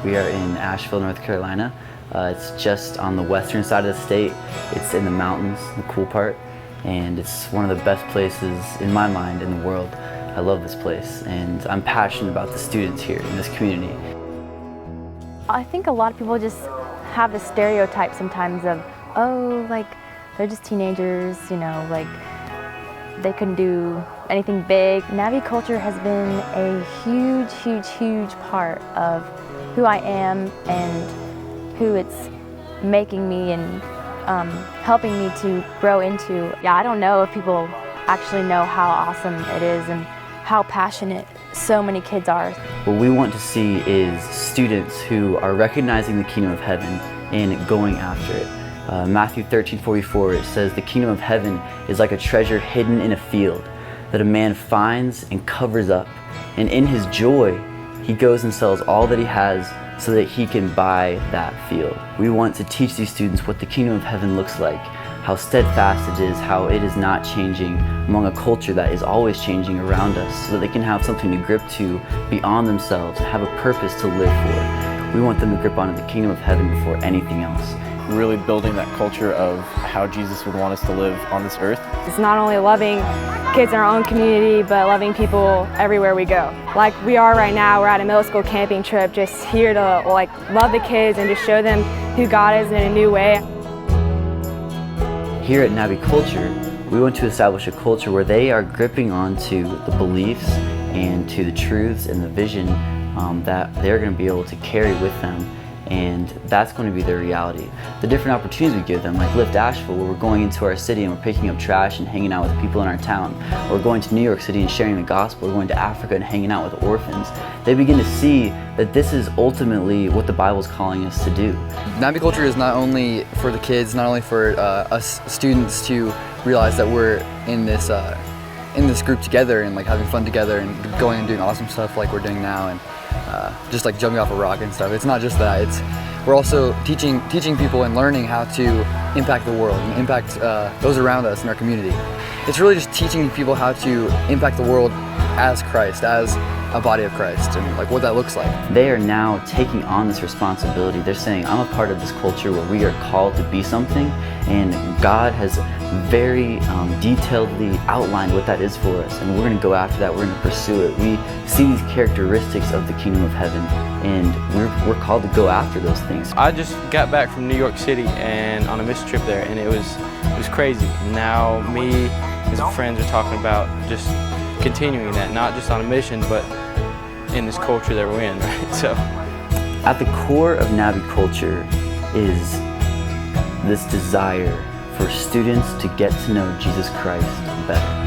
We are in Asheville, North Carolina. It's just on the western side of the state. It's in the mountains, the cool part, and it's one of the best places in my mind in the world. I love this place, and I'm passionate about the students here in this community. I think a lot of people just have the stereotype sometimes of, oh, like, they're just teenagers, you know, like, they couldn't do anything big. NABYculture has been a huge, huge, huge part of who I am and who it's making me and helping me to grow into. Yeah, I don't know if people actually know how awesome it is and how passionate so many kids are. What we want to see is students who are recognizing the kingdom of heaven and going after it. Matthew 13:44, it says, "The kingdom of heaven is like a treasure hidden in a field that a man finds and covers up. And in his joy, he goes and sells all that he has so that he can buy that field." We want to teach these students what the kingdom of heaven looks like, how steadfast it is, how it is not changing among a culture that is always changing around us, so that they can have something to grip to beyond themselves and have a purpose to live for. We want them to grip onto the kingdom of heaven before anything else. Really building that culture of how Jesus would want us to live on this earth. It's not only loving kids in our own community, but loving people everywhere we go. Like we are right now, we're at a middle school camping trip, just here to like love the kids and just show them who God is in a new way. Here at NABYculture, we want to establish a culture where they are gripping onto the beliefs and to the truths and the vision that they're going to be able to carry with them, and that's going to be their reality. The different opportunities we give them, like Lift Asheville, where we're going into our city and we're picking up trash and hanging out with people in our town. Or we're going to New York City and sharing the gospel. We're going to Africa and hanging out with orphans. They begin to see that this is ultimately what the Bible's calling us to do. NABYculture is not only for the kids, not only for us students to realize that we're in this group together and like having fun together and going and doing awesome stuff like we're doing now, and just like jumping off a rock and stuff. It's not just that. We're also teaching people and learning how to impact the world and impact those around us in our community. It's really just teaching people how to impact the world as Christ, as a body of Christ, and like what that looks like. They are now taking on this responsibility. They're saying, I'm a part of this culture where we are called to be something, and God has very detailedly outlined what that is for us, and we're going to go after that. We're going to pursue it. We see these characteristics of the kingdom of heaven, and we're called to go after those things. I just got back from New York City and on a mission trip there, and it was crazy. Now me and some friends are talking about just continuing that, not just on a mission, but in this culture that we're in, right? So, at the core of NABYculture is this desire for students to get to know Jesus Christ better.